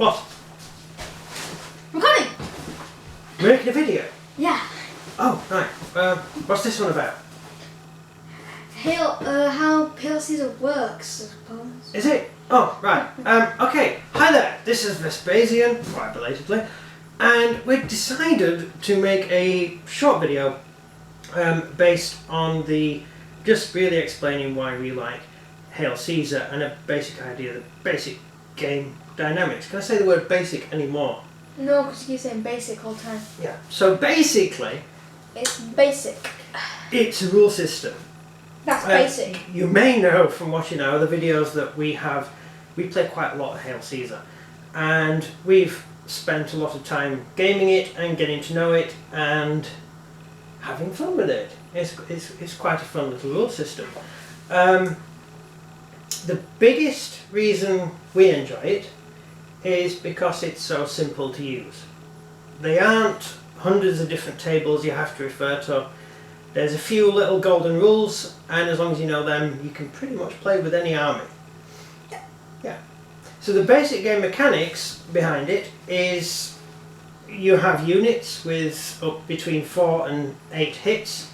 What? Recording! We're making a video? Yeah. Oh, right. What's this one about? How Hail Caesar works, I suppose. Is it? Oh, right. Okay. Hi there. This is Vespasian, quite belatedly, and we've decided to make a short video based on just really explaining why we like Hail Caesar and a basic idea, the basic game dynamics. Can I say the word basic anymore? No, because you keep saying basic all the time. Yeah. So basically, It's basic. it's a rule system. That's basic. You may know from watching our other videos that we play quite a lot of Hail Caesar, and we've spent a lot of time gaming it and getting to know it and having fun with it. It's quite a fun little rule system. The biggest reason we enjoy it is because it's so simple to use. They aren't hundreds of different tables you have to refer to. There's a few little golden rules, and as long as you know them, you can pretty much play with any army. Yeah. So the basic game mechanics behind it is you have units with up between 4 and 8 hits.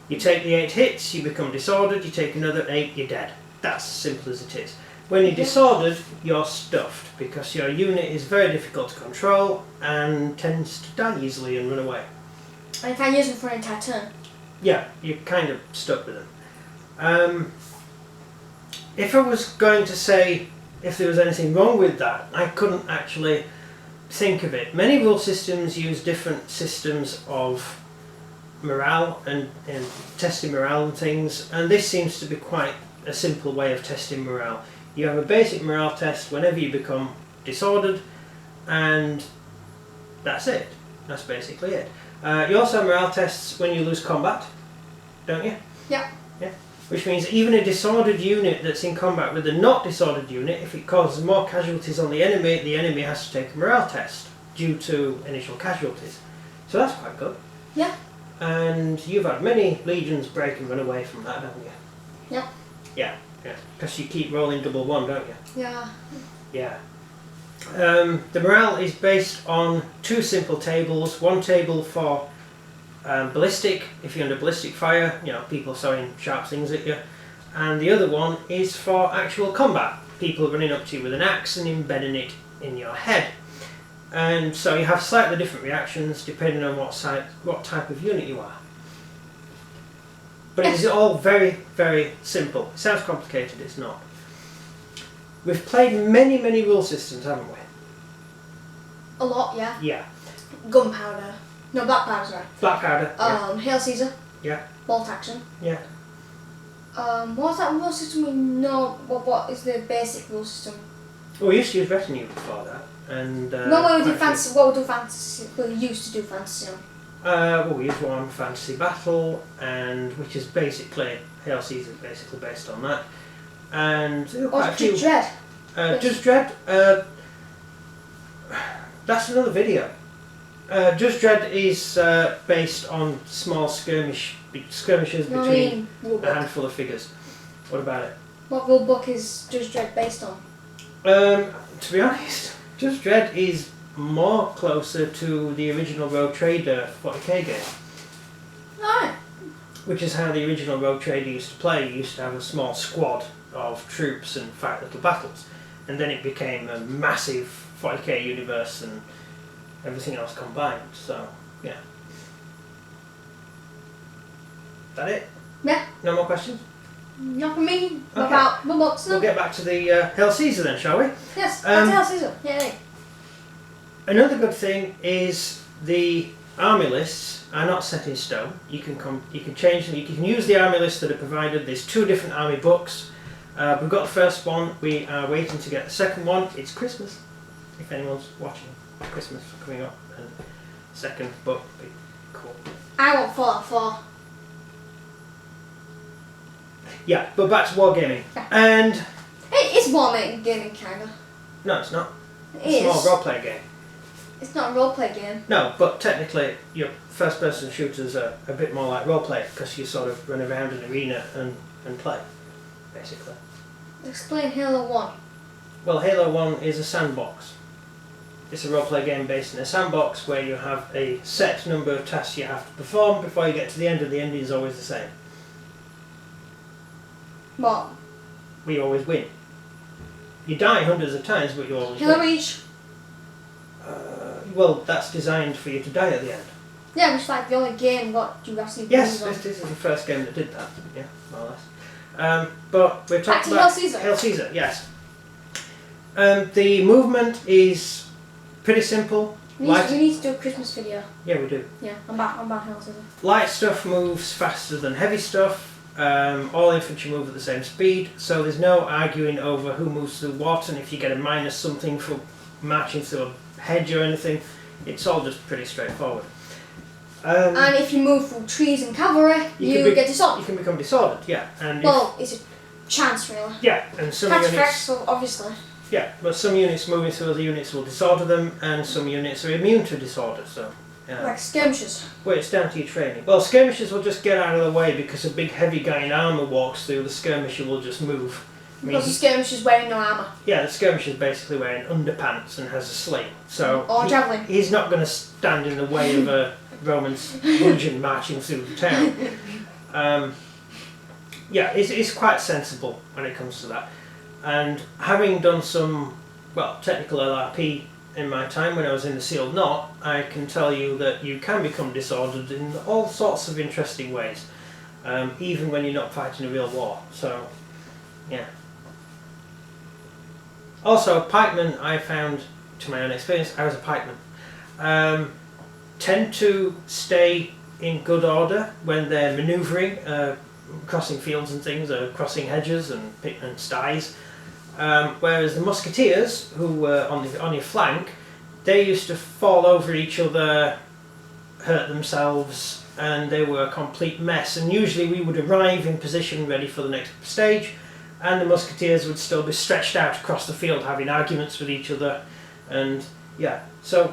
You take the 8 hits, you become disordered, you take another 8, you're dead. That's as simple as it is. When you're disordered, you're stuffed, because your unit is very difficult to control and tends to die easily and run away. And you can't use them for an entire turn. Yeah, you're kind of stuck with them. If I was going to say if there was anything wrong with that, I couldn't actually think of it. Many rule systems use different systems of morale and testing morale and things, and this seems to be quite a simple way of testing morale. You have a basic morale test whenever you become disordered, and that's it. That's basically it. You also have morale tests when you lose combat, don't you? Yeah. Yeah. Which means even a disordered unit that's in combat with a not disordered unit, if it causes more casualties on the enemy has to take a morale test due to initial casualties. So that's quite good. Yeah. And you've had many legions break and run away from that, haven't you? Yeah. Yeah. Yeah. Because you keep rolling double one, don't you? Yeah. Yeah. The morale is based on 2 simple tables. One table for ballistic, if you're under ballistic fire, you know, people throwing sharp things at you, and the other one is for actual combat, people running up to you with an axe and embedding it in your head. And so you have slightly different reactions depending on what type of unit you are. But it's all very, very simple. It sounds complicated, it's not. We've played many rule systems, haven't we? A lot, yeah. Yeah. Gunpowder. No, black powder, sorry. Black powder. Hail Caesar. Yeah. Bolt action. Yeah. What's that rule system we know? What is the basic rule system? Well, we used to use retinue before that, and no, we do fantasy. What we do fantasy? We used to do fantasy. Well, we used one fantasy battle, and which is basically Hail Caesar, basically based on that, and there were quite a few. Judge Dredd. Judge Dredd. That's another video. Judge Dredd is based on small skirmishes between a handful of figures. What about it? What rule book is Judge Dredd based on? To be honest, Judge Dredd is more closer to the original Rogue Trader 40k game. Alright. Which is how the original Rogue Trader used to play. You used to have a small squad of troops and fight little battles. And then it became a massive 40k universe and everything else combined. So, yeah. That it? Yeah. No more questions? Not for me. Okay. What about my books? We'll get back to the Hail Caesar then, shall we? Yes, that's Hail Caesar. Yay. Another good thing is the army lists are not set in stone. You can change them. You can use the army lists that are provided. There's 2 different army books. We've got the first one. We are waiting to get the second one. It's Christmas, if anyone's watching. Christmas coming up, and second book would be cool. I want 4. Yeah, but back to wargaming. And It's wargaming kinda. no, it's not. It It's is. more role-play game. It's not a roleplay game. No, but technically your first-person shooters are a bit more like role-play because you sort of run around an arena and play, basically. Explain Halo 1. Well, Halo 1 is a sandbox. It's a role-play game based in a sandbox where you have a set number of tasks you have to perform before you get to the end, and the end is always the same. What? We always win. You die hundreds of times, but you always Halo win. Reach. Well, that's designed for you to die at the end. Yeah, which is like the only game that you actually Yes, win on. this is the first game that did that. Yeah, more or less. But we're Back talking to about Hail Caesar. Hail Caesar, yes. The movement is pretty simple. We need to do a Christmas video. Yeah, we do. Yeah, I'm back Hail Caesar. Light stuff moves faster than heavy stuff. All infantry move at the same speed, so there's no arguing over who moves through what, and if you get a minus something for marching through a hedge or anything. It's all just pretty straightforward. And if you move through trees and cavalry, you get disordered. You can become disordered, yeah. And well, it's a chance, really. yeah, and some Catch units. effects, so obviously. Yeah, but some units moving through other units will disorder them, and some units are immune to disorder. So. Like skirmishes. Well, it's down to your training. Well, skirmishers will just get out of the way because a big heavy guy in armour walks through, the skirmisher will just move. Because the skirmisher's wearing no armour. Yeah, the skirmisher's basically wearing underpants and has a sling. So or javelin. He's not going to stand in the way of a Roman legion marching through the town. Yeah, it's quite sensible when it comes to that. And having done some, well, technical LRP in my time when I was in the Sealed Knot, I can tell you that you can become disordered in all sorts of interesting ways, even when you're not fighting a real war. So, yeah. Also, pikemen, I found, to my own experience, I was a pikeman, tend to stay in good order when they're manoeuvring, crossing fields and things, or crossing hedges and styes. Whereas the musketeers, who were on your flank, they used to fall over each other, hurt themselves, and they were a complete mess. And usually we would arrive in position ready for the next stage, and the musketeers would still be stretched out across the field having arguments with each other. And yeah, so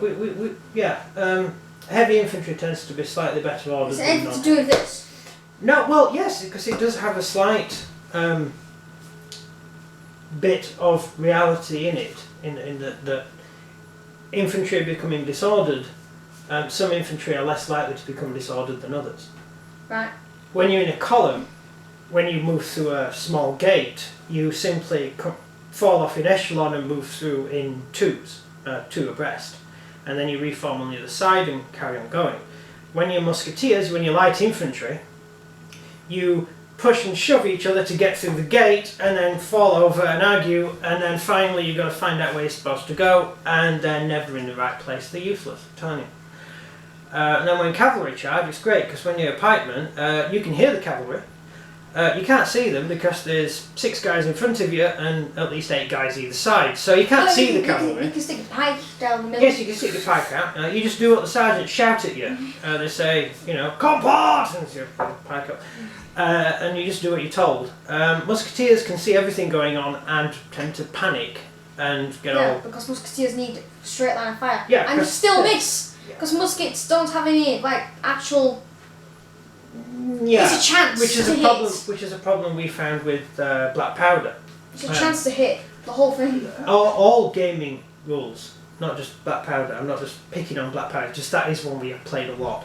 heavy infantry tends to be slightly better ordered. Is it anything to do with this? No, well, yes, because it does have a slight bit of reality in it, in that infantry becoming disordered, some infantry are less likely to become disordered than others. Right. When you're in a column, when you move through a small gate, you simply fall off in echelon and move through in twos, two abreast, and then you reform on the other side and carry on going. When you're musketeers, when you're light infantry, you push and shove each other to get through the gate and then fall over and argue, and then finally you've got to find out where you're supposed to go, and they're never in the right place. They're useless, I'm telling you. And then when cavalry charge, it's great because when you're a pikeman, you can hear the cavalry. You can't see them because there's 6 guys in front of you and at least 8 guys either side, so you can't see the cavalry. You can stick a pike down the middle. Yes, you can stick the pike out. You just do what the sergeants shout at you. They say, you know, comport, and you pike up. And you just do what you're told. Musketeers can see everything going on and tend to panic and get all... because musketeers need straight line of fire. Yeah, and you still miss, because muskets don't have any like actual... Yeah, it's a chance which is to a problem. hit. Which is a problem we found with black powder. It's a chance to hit the whole thing. All gaming rules, not just black powder. I'm not just picking on black powder. Just that is one we have played a lot.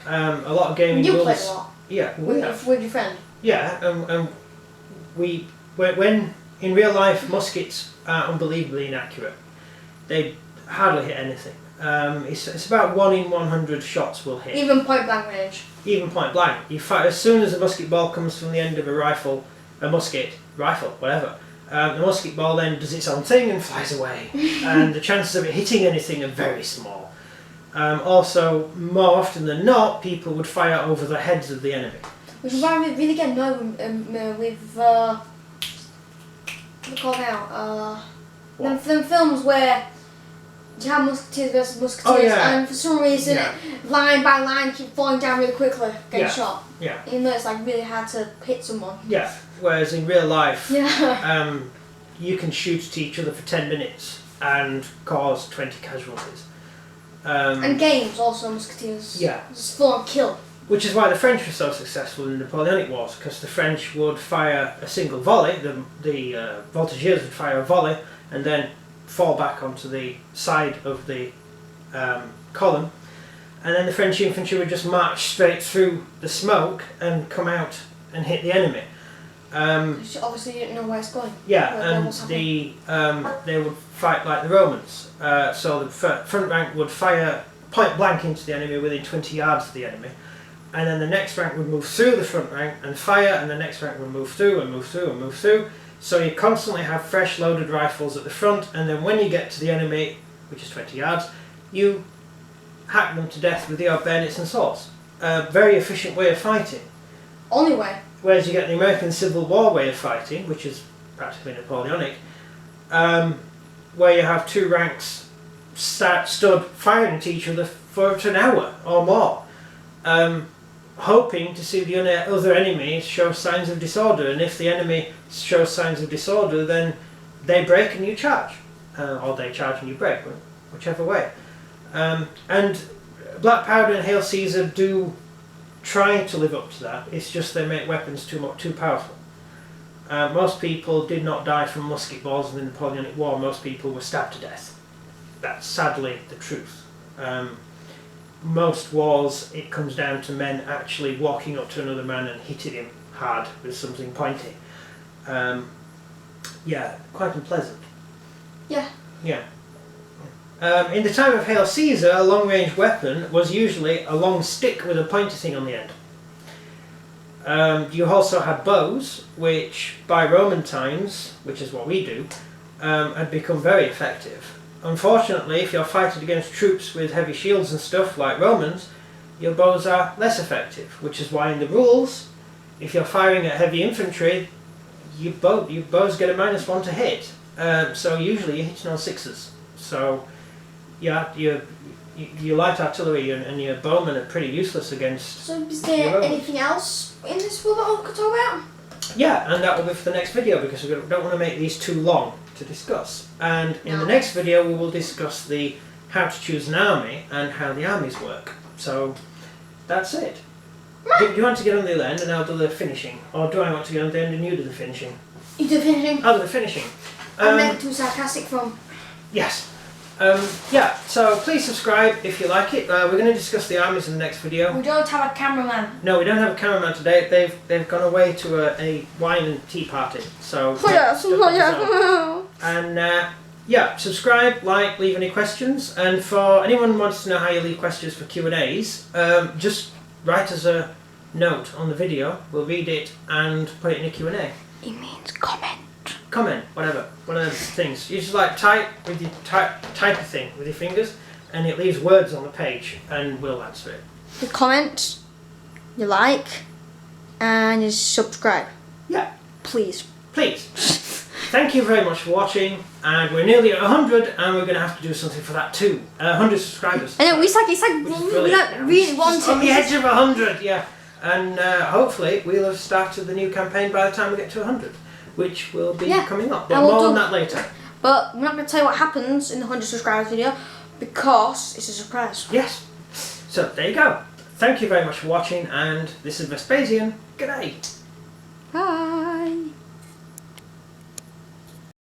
A lot of gaming You rules. played a lot. Yeah, with your friend. Yeah, when in real life muskets are unbelievably inaccurate. They hardly hit anything. It's about 1 in 100 shots will hit. Even point blank range. Even point blank. You fire as soon as a musket ball comes from the end of rifle, whatever. The musket ball then does its own thing and flies away, and the chances of it hitting anything are very small. Also, more often than not, people would fire over the heads of the enemy. Which is why I really get annoyed with what do they call now? Them films where you have musketeers versus musketeers, and for some reason, line by line, keep falling down really quickly, getting shot. Yeah. Even though it's like really hard to hit someone. Yeah. Whereas in real life, yeah. You can shoot at each other for 10 minutes and cause 20 casualties. And games also, musketeers. Yeah. Just full on kill. Which is why the French were so successful in the Napoleonic Wars, because the French would fire a single volley, the voltigeurs would fire a volley, and then fall back onto the side of the column, and then the French infantry would just march straight through the smoke and come out and hit the enemy. Obviously you didn't know where it's going. Yeah, and they would fight like the Romans. So the front rank would fire point blank into the enemy within 20 yards of the enemy, and then the next rank would move through the front rank and fire, and the next rank would move through and move through and move through. So you constantly have fresh loaded rifles at the front, and then when you get to the enemy, which is 20 yards, you hack them to death with your bayonets and swords. A very efficient way of fighting. Only way. Whereas you get the American Civil War way of fighting, which is practically Napoleonic, where you have two ranks stood firing at each other for an hour or more, hoping to see the other enemy show signs of disorder, and if the enemy shows signs of disorder, then they break and you charge, or they charge and you break, whichever way. And Black Powder and Hail Caesar do try to live up to that. It's just they make weapons too powerful. Most people did not die from musket balls in the Napoleonic War. Most people were stabbed to death. That's sadly the truth. Most wars, it comes down to men actually walking up to another man and hitting him hard with something pointy. Yeah, quite unpleasant. Yeah. Yeah. In the time of Hail Caesar, a long-range weapon was usually a long stick with a pointy thing on the end. You also had bows, which by Roman times, which is what we do, had become very effective. Unfortunately, if you're fighting against troops with heavy shields and stuff like Romans, your bows are less effective, which is why in the rules, if you're firing at heavy infantry, your bows get a -1 to hit. So usually you're hitting on 6s. So yeah, your light artillery and your bowmen are pretty useless against. So is there anything else in this war that I could talk about? Yeah, and that will be for the next video, because we don't want to make these too long to discuss. And in the next video we will discuss the how to choose an army and how the armies work. So that's it. Do you want to get on the other end and I'll do the finishing? Or do I want to get on the end and you do the finishing? You do the finishing? I'll do the finishing. I'm meant too sarcastic from. Yes. Yeah, so please subscribe if you like it. We're going to discuss the armies in the next video. We don't have a cameraman. No, we don't have a cameraman today. They've gone away to a wine and tea party. So and yeah, subscribe, like, leave any questions, and for anyone who wants to know how you leave questions for Q&As, just write us a note on the video. We'll read it and put it in a Q&A. It means comment. Comment, whatever, one of those things. You just like type with your type a thing with your fingers, and it leaves words on the page, and we'll answer it. You comment, you like, and you subscribe. Yeah. Please. Please. Thank you very much for watching, and we're nearly at 100, and we're going to have to do something for that too. 100 subscribers. And it's like we don't really want it. On the edge of 100, yeah. And hopefully we'll have started the new campaign by the time we get to 100. Which will be coming up, but more on that later. But we're not going to tell you what happens in the 100 subscribers video, because it's a surprise. Yes. So there you go. Thank you very much for watching, and this is Vespasian. Good day. Bye.